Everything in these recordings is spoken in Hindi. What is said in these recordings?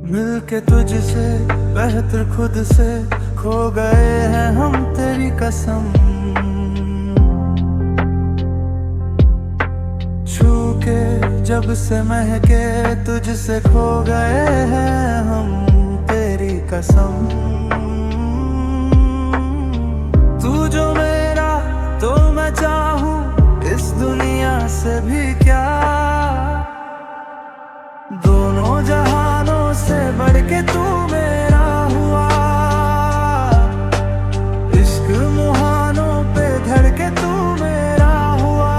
मिलके तुझसे बेहतर खुद से खो गए हैं हम, तेरी कसम। छू के जब से महके तुझसे खो गए हैं हम, तेरी कसम। तू जो मेरा तो मैं चाहूं इस दुनिया से भी क्या, दोनों जहानों से बढ़ के तू मेरा हुआ। इश्क मुहानों पे धड़ के तू मेरा हुआ।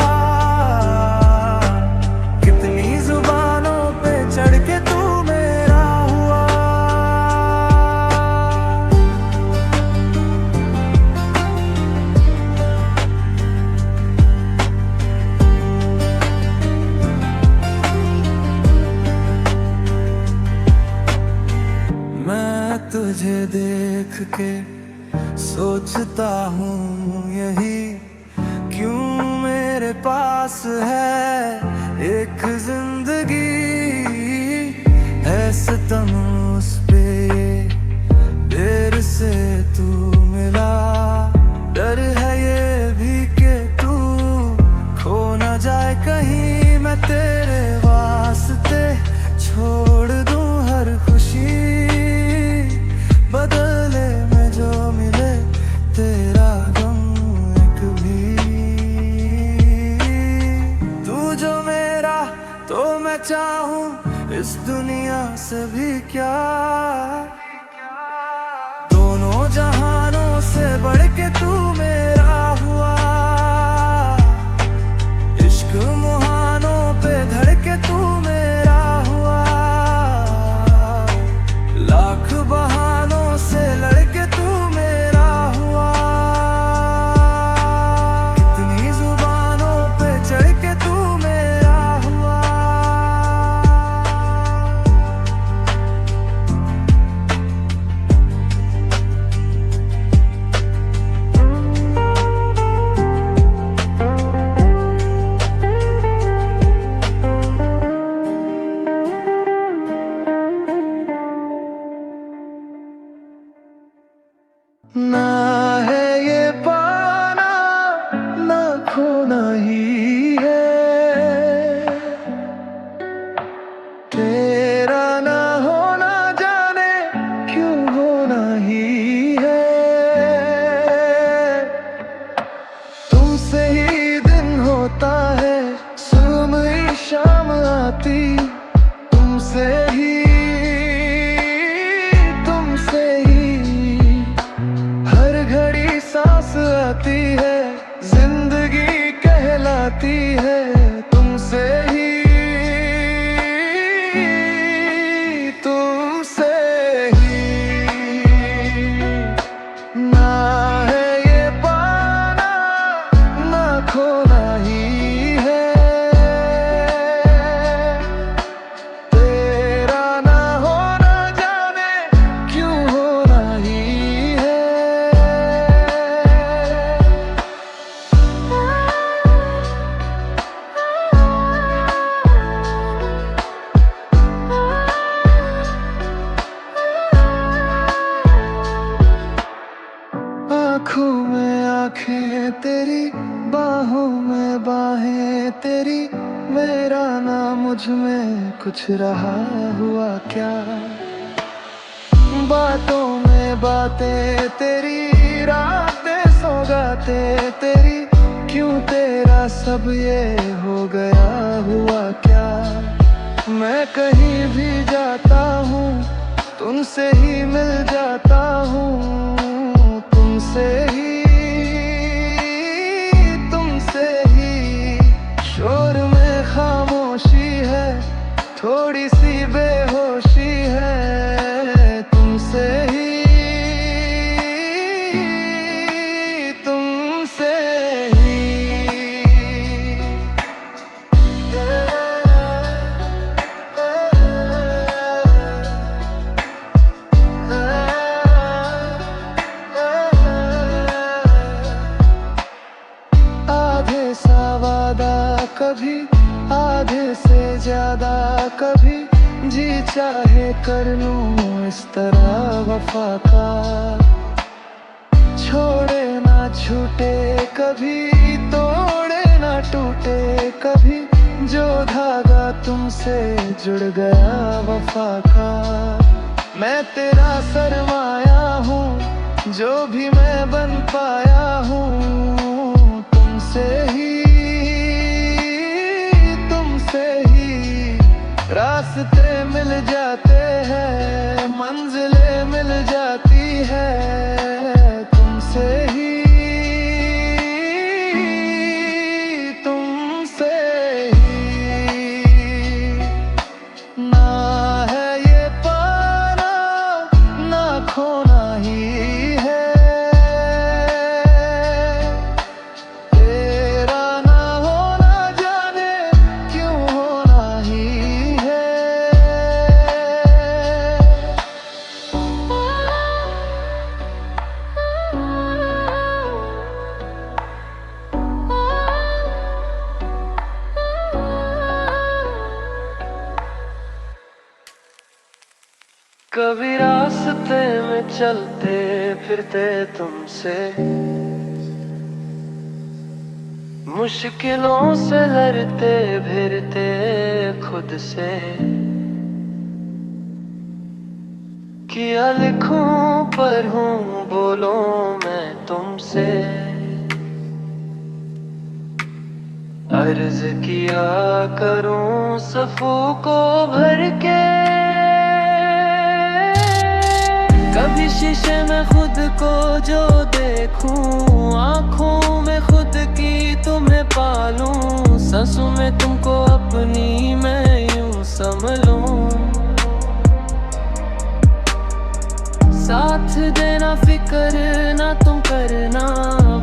कितनी जुबानों पे चढ़ के तू मेरा हुआ। मैं तुझे देख के सोचता हूँ यही, क्यों मेरे पास है एक जिंदगी। है सितम उस पे देर से तू मिला, डर है ये भी कि तू खो न जाए कहीं। मैं तेरे वास्ते छोड़ दूँ हर खुशी, बदले में जो मिले तेरा गम एक भी। तू जो मेरा तो मैं चाहूं इस दुनिया से भी क्या, दोनों जहानों से बढ़ के तू मेरा हुआ। इश्क मुहानों पे धड़ के तू मेरा हुआ। लाख बहानों से लड़के तू मेरा हुआ। कितनी जुबानों पे चढ़ के तू मेरा हुआ। ना है ये पाना ना खोना ही है, तेरा ना होना जाने क्यों होना ही है। तुमसे ही दिन होता है, सुबह शाम आती तुमसे ही। तुमसे ही हर घड़ी सांस आती है, जिंदगी कहलाती है तुमसे ही। तुमसे ही ना है ये पाना ना खोना ही है, तेरा ना होना जाने क्यों होना ही है। आँखों में आँखें तेरी, बाहों में बाहें तेरी, मेरा ना मुझ में कुछ रहा हुआ क्या। बातों में बातें तेरी, रातें सौगातें तेरी, क्यों तेरा सब ये हो गया हुआ क्या। मैं कहीं भी जाता हूँ तुमसे ही मिल जाता हूँ। तुमसे ही शोर में खामोशी है, थोड़ी सी बेहोशी है। तुमसे ही तुमसे ही लूं इस तरह वफा का। छोड़े ना छूटे कभी, तोड़े ना टूटे कभी, जो धागा तुमसे जुड़ गया वफा का। मैं तेरा सरमाया हूँ, जो भी मैं बन पाया हूँ, तुमसे ही रास्ते मिल जाते हैं, मंजिलें मिल जाती है, तुमसे ही ना है ये पाना, ना खोना ही है। तेरा ना होना जाने क्यों होना ही है। कभी रास्ते में चलते फिरते तुमसे, मुश्किलों से लड़ते भिड़ते खुद से, किया लिखूं पर हूँ बोलूं मैं तुमसे, अर्ज किया करूं सफू को भर के। कभी शीशे में खुद को जो देखूं, आंखों में खुद की तुम्हें पालूं, सांसों में तुमको अपनी मैं यूं संभलूं। साथ देना फिक्र ना तुम करना,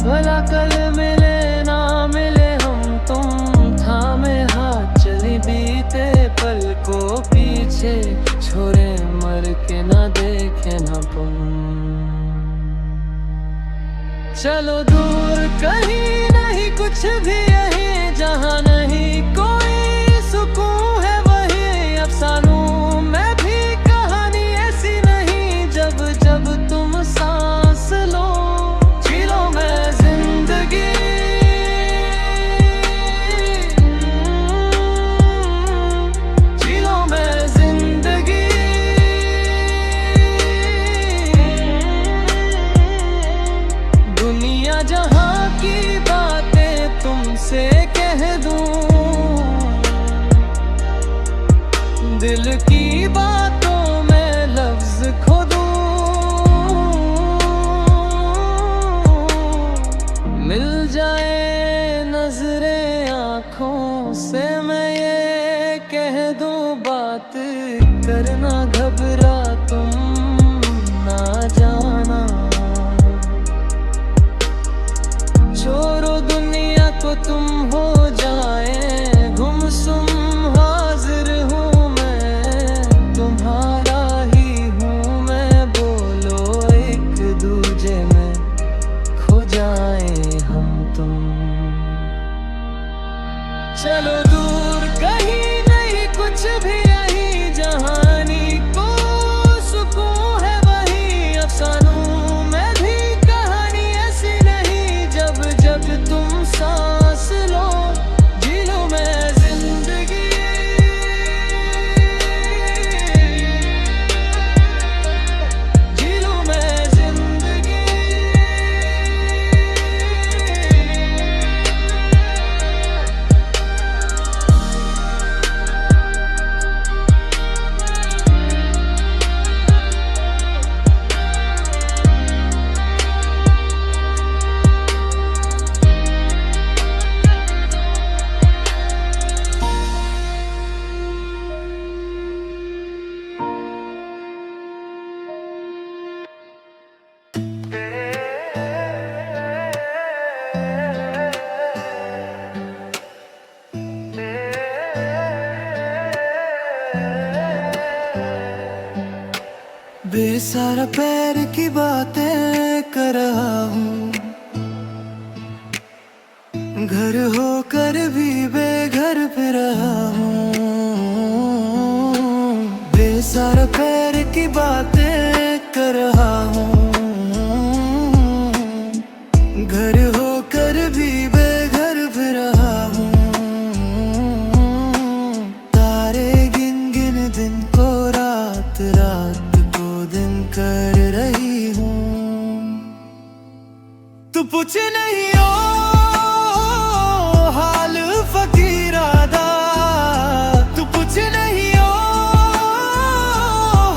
भला कल मिले ना मिले हम तुम, थामे हाथ चली बीते पल को पीछे छोड़े मर के ना देखे ना तुम। चलो दूर कहीं नहीं कुछ भी यही, जहाँ नहीं कोई सुकून है वही, अफसानों में भी कहानी ऐसी नहीं, जब जब तुम सांस लो जी लो मैं जिंदगी। जहाँ की बातें तुमसे कह दूं, दिल की बातों में लफ्ज खो दूं, मिल जाए नजरें आँखों से मैं ये कह दूं, बात करना घबरा तुम ना जाना। छोड़ो दुनिया को तुम हो जाए गुमसुम, हाजिर हूँ मैं तुम्हारा ही हूँ मैं, बोलो एक दूजे में खो जाए हम तुम। चलो दूर कहीं नहीं कुछ भी यही, जहानी को सुकून है वही, अफसानों में भी कहानी ऐसी नहीं, जब जब तुम सांस लो जी लो मैं जिंदगी। जी लो मैं जिंदगी। बेसहारा पैर की बातें कर रहा हूँ, घर होकर भी बेघर पे रहा हूँ। बेसहारा पैर की बातें कर रहा हूँ। घर होकर भी बेघर भी रहा हूँ। तारे गिन गिन दिन को रात, रात को दिन कर रही हूँ। तू पूछ नहीं ओ हाल फकीरा दा, तू पूछ नहीं ओ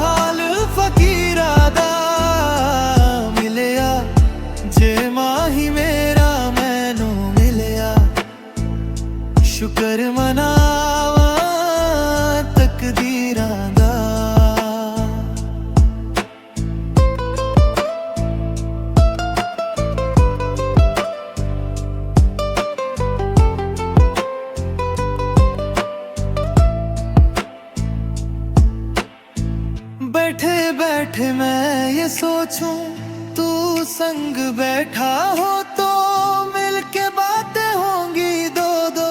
हाल फकीरा दा। मिलिया जे माही मेरा मैनू मिलिया, शुक्र मनावा तकदीरां दा। बैठे बैठे मैं ये सोचूं, तू संग बैठा हो तो मिलके बातें होंगी दो दो,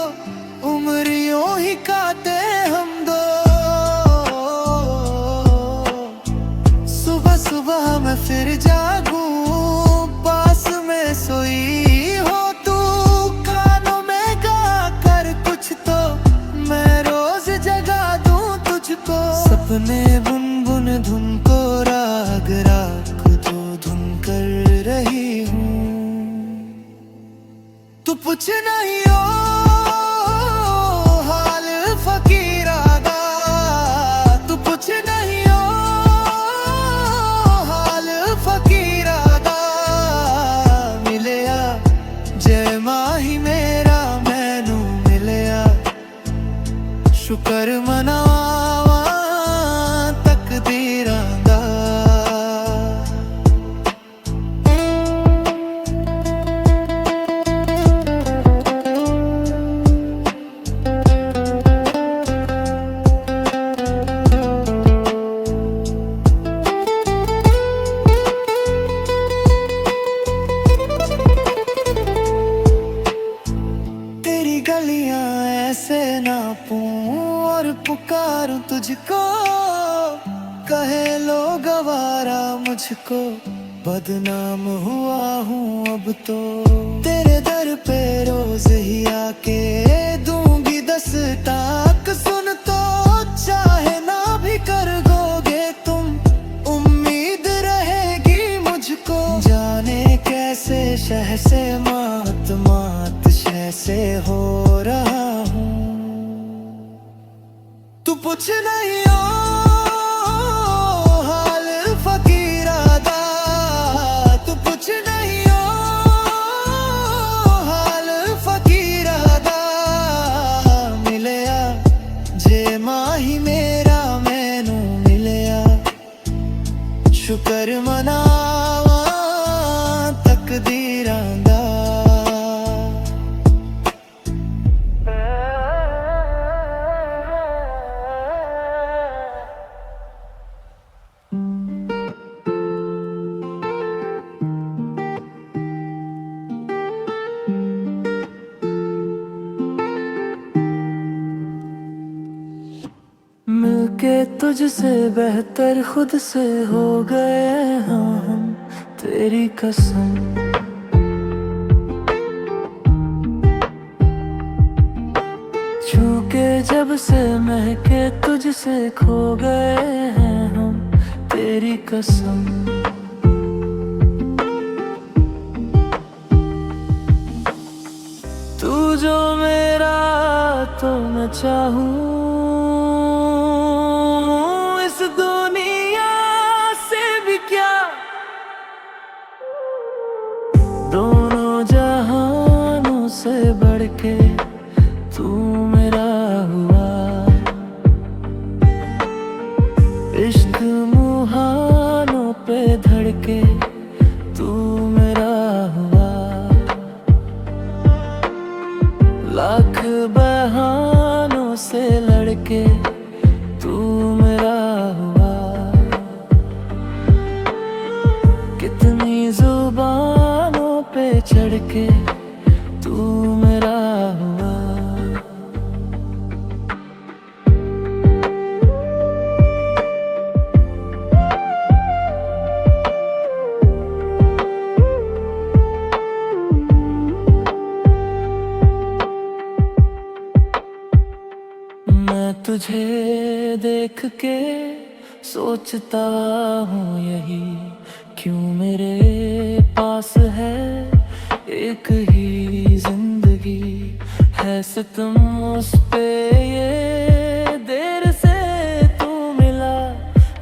उम्र यूं ही काटे हम दो। सुबह सुबह मैं फिर जागूं, पास में सोई हो तू, कानों में गा कर कुछ तो मैं रोज जगा दूं तुझको। सपने बुन बुन धुन को राग, राग तो धुन कर रही हूँ। तू पूछ नहीं ओ हाल फकीरा दा, तू पूछ नहीं ओ हाल फकीरा दा। मिलिया जय माही मेरा मैनू मिलिया, शुक्र मनावा तकदीरां दा। तेरी गलियां ऐसे नापूं और पुकारूं तुझको, कहे लोग आवारा मुझको, बदनाम हुआ हूँ अब तो। तेरे दर पे रोज ही आके दूंगी 10 टाक, सुन तो चाहे ना भी कर गोगे तुम, उम्मीद रहेगी मुझको। जाने कैसे शह से मात मात शह से हो रहा हूँ। तू पूछ नहीं ओ हाल फकीरा दा, तू पूछ नहीं ओ हाल फकीरा दा। मिलिया जे माही मेरा मैनू मिलिया, शुक्र मनावा तकदीरां दा। मिलके तुझसे बेहतर खुद से हो गए हैं हम, तेरी कसम। छू के जब से महके तुझसे खो गए हैं हम, तेरी कसम। तू जो मेरा तो मैं चाहूं, इस दुनिया से भी क्या। दोनों जहानों से बढ़ के तू मेरा हुआ, इश्क मुहानों पे धड़के तू मेरा हुआ। लाख बहानों से लड़के तू मेरा हुआ। कितनी जुबानों पे चढ़ के तू मेरा हुआ। तुझे देख के सोचता हूँ यही, क्यों मेरे पास है एक ही जिंदगी। है सितम उस पे ये देर से तू मिला,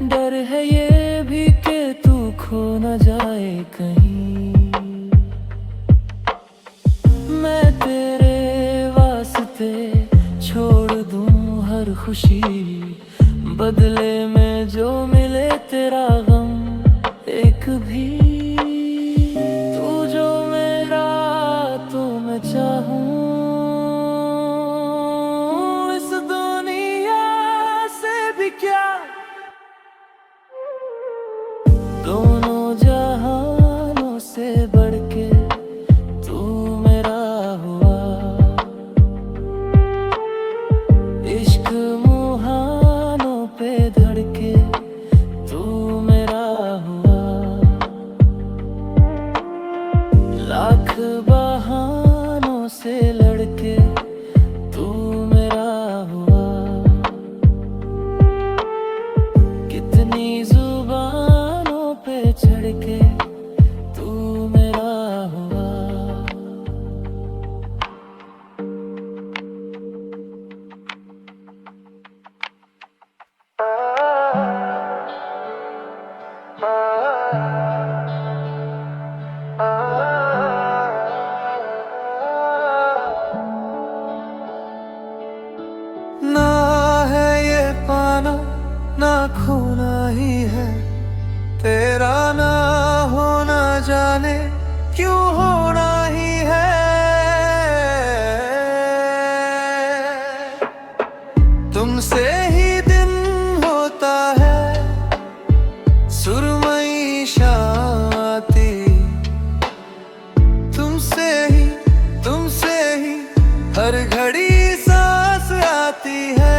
डर है ये भी कि तू खो न जाए कहीं। मैं तेरे वास्ते छोड़ दूं हर खुशी, बदले में जो मिले तेरा गम एक भी। तू जो मेरा तो मैं चाहूं, इस दुनिया से भी क्या, दोनों जहानों से बढ़ के तू मेरा हुआ। इश्क मुहानों पे धड़के तू मेरा हुआ। लाख बहानों से लड़के तू मेरा हुआ। कितनी जुबानों पे चढ़ के तू मेरा हुआ। ना है ये पाना ना खोना ही है, तेरा ना होना जाने क्यों होना ही है। तुमसे ही दिन होता है सुरमई शाती, तुमसे ही हर घड़ी सांस आती है।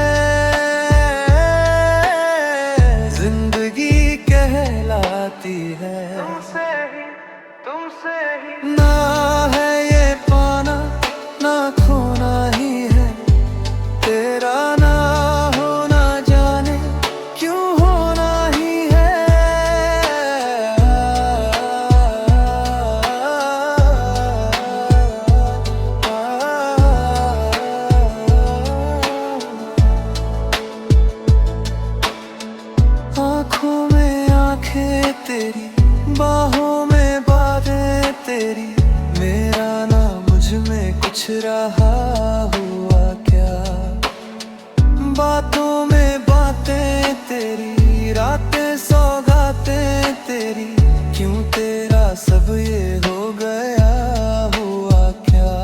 जिंदगी कहलाती है तुमसे ही। ना है ये पाना ना खोना ही है, तेरा ना होना जाने क्यों होना ही है। आँखों में आँखें तेरी, बाहों में बातें तेरी, मेरा ना मुझ में कुछ रहा हुआ क्या। बातों में बातें तेरी, रातें सौगातें तेरी, क्यों तेरा सब ये हो गया हुआ क्या।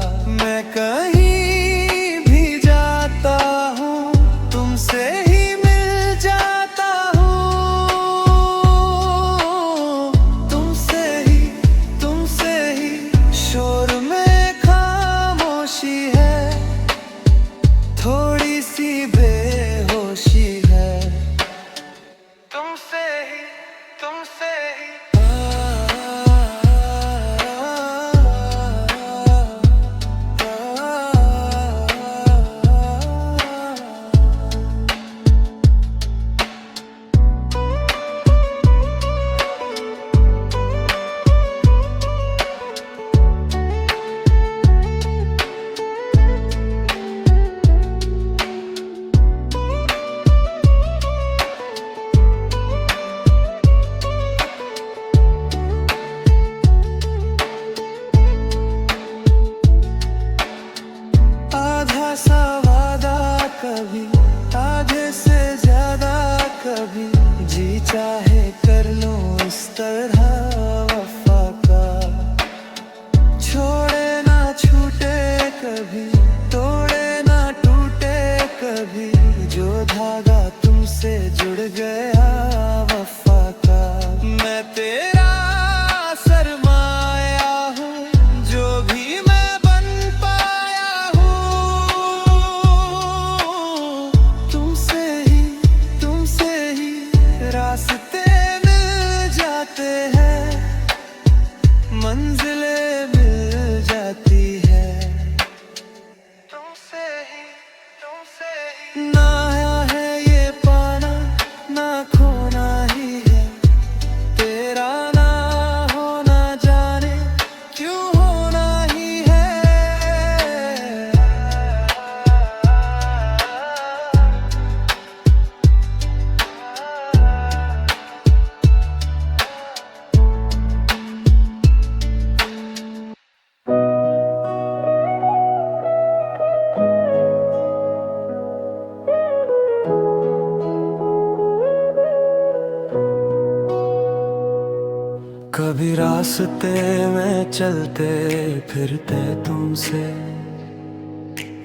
मैं कहीं भी जाता हूँ तुमसे ही मिल जाता हूँ। तुमसे ही शोर में खामोशी है, थोड़ी सी बेहोशी है। तुमसे ही आधा सा वादा कभी, आधे से ज्यादा कभी, जी चाहे कर लूं इस तरह वफा का। छोड़े ना छूटे कभी, तोड़े ना टूटे कभी, जो धागा तुमसे जुड़ गया वफा का। मैं तेरा सरमाया हूँ, जो भी मैं बन पाया हूँ। तुमसे ही रास्ते मिल जाते कभी रास्ते में चलते फिरते तुमसे,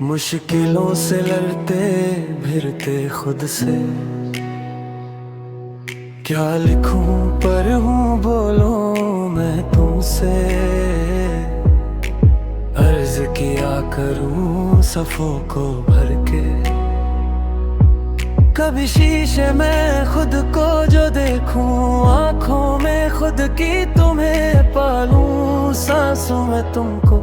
मुश्किलों से लड़ते भिड़ते खुद से। क्या लिखूं पर हूँ बोलो मैं तुमसे, अर्ज किया करूं सफ़ों को भर के। कभी शीशे में खुद को जो देखूं, आंखों में खुद की तुम्हें पालूं, सांसों में तुमको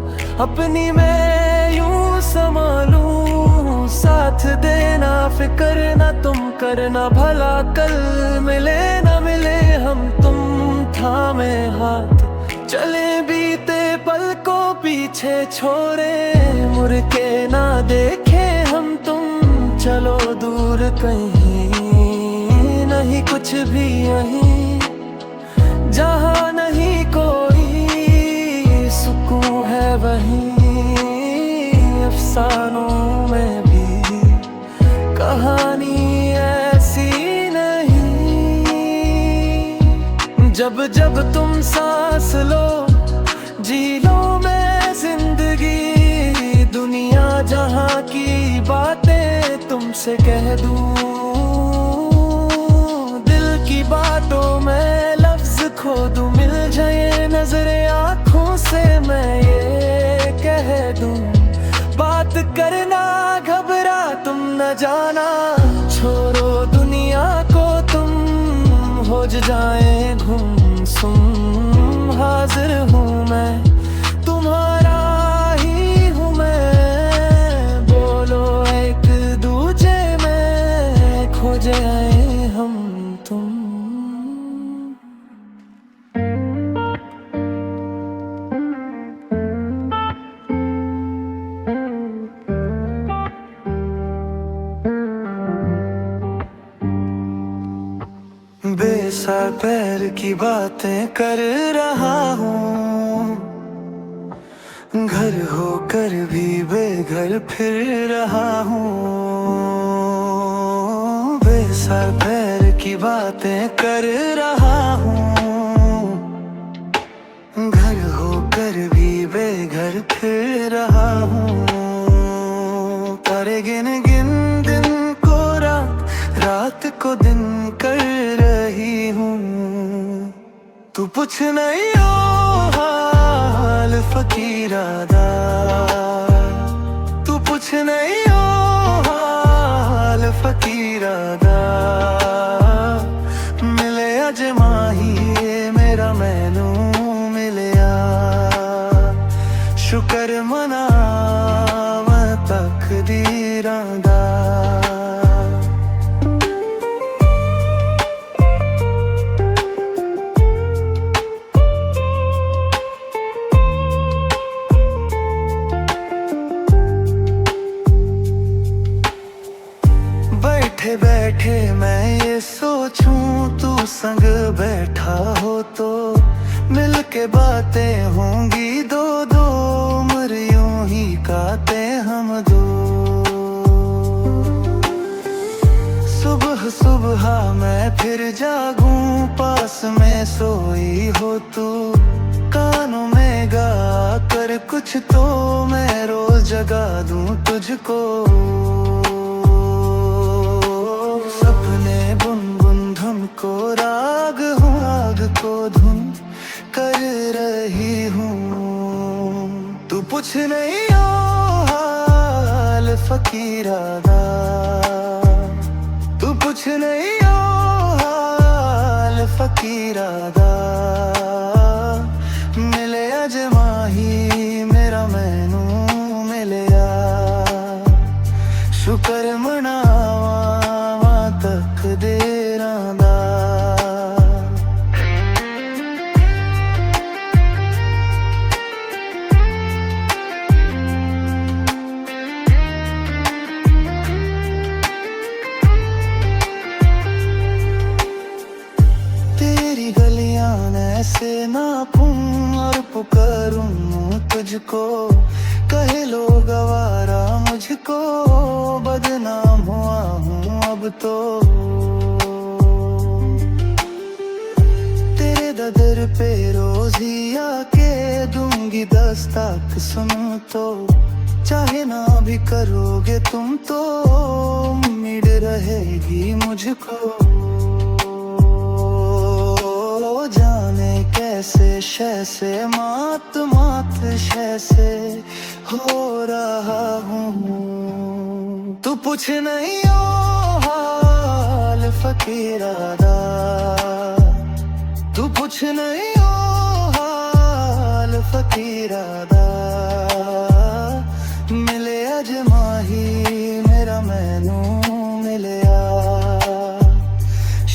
अपनी मैं यूं संभालूं। साथ देना फिक्र ना तुम करना, भला कल मिले ना मिले हम तुम थामे हाथ चले बीते पल को पीछे छोड़े, मुड़ के ना देखे हम तुम चलो दूर कहीं, नहीं कुछ भी यहीं जहाँ नहीं कोई सुकून है वहीं। अफसानों में भी कहानी ऐसी नहीं, जब जब तुम सांस लो जी लो मैं जिंदगी, दुनिया जहाँ की बातें तुमसे कह दूं, दिल की बातों में लफ्ज खो दूं, मिल जाए नजरे आँखों से मैं ये कह दूं, बात करना घबरा तुम न जाना, छोड़ो दुनिया को तुम हो जाए गुमसुम। हाजिर हूँ मैं तुम्हारा ही हूँ मैं, बोलो एक दूजे में खो जाए हम तुम। बेसर पैर की बातें कर रहा हूँ, घर होकर भी बेघर फिर रहा हूँ। बेसर पैर की बातें कर रहा हूँ, घर होकर भी बेघर फिर रहा हूँ। तारे गिन गिन दिन को रात, रात को दिन कर रही हूँ। तू पूछ नहीं हो हाल फकीरादा, तू पूछ नहीं हो हाल फकीरादा, मिले अज माही मेरा मैनू मिलिया, शुक्र मनाव तकदीरां दा। बैठे बैठे मैं ये सोचूं तू संग बैठा हो तो, मिल के बातें होंगी दो दो, उम्र यूं ही काटे हम दो। सुबह सुबह मैं फिर जागूं पास में सोई हो तू, कानों में गा कर कुछ तो मैं रोज जगा दूं तुझको। को राग हूँ आग को धुन कर रही हूँ। तू पूछ नहीं हो हाल फकीरादा, तू पूछ नहीं हो हाल फकीरादा, मिले अज माही मेरा मैनू मिलिया, शुक्र मनावा तकदीरां दा। ऐसे नापूं और पुकारूं तुझको, कहे लोग आवारा मुझको, बदनाम हुआ हूँ अब तो। तेरे चदर पे रोज ही आके दूंगी दस्तक, सुन तो चाहे ना भी करोगे तुम तो उम्मीद रहेगी मुझको। जाने कैसे शैसे मात मात शैसे हो रहा हूँ। तू पूछ नहीं ओ हाल फकीरा दा, तू पूछ नहीं ओ हाल फकीरा दा। मिले अज माही मेरा मैनू मिलिया,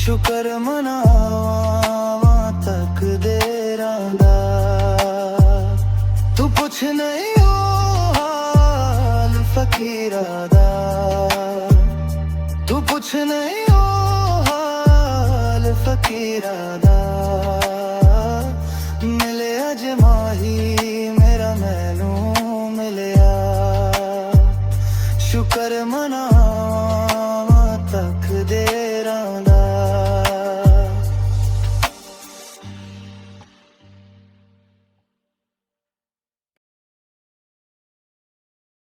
शुक्र मनावा तक देरां दा। तू पूछ नहीं ओ हाल फकीरा दा, तू पूछ नहीं ओ हाल फकीरा दा।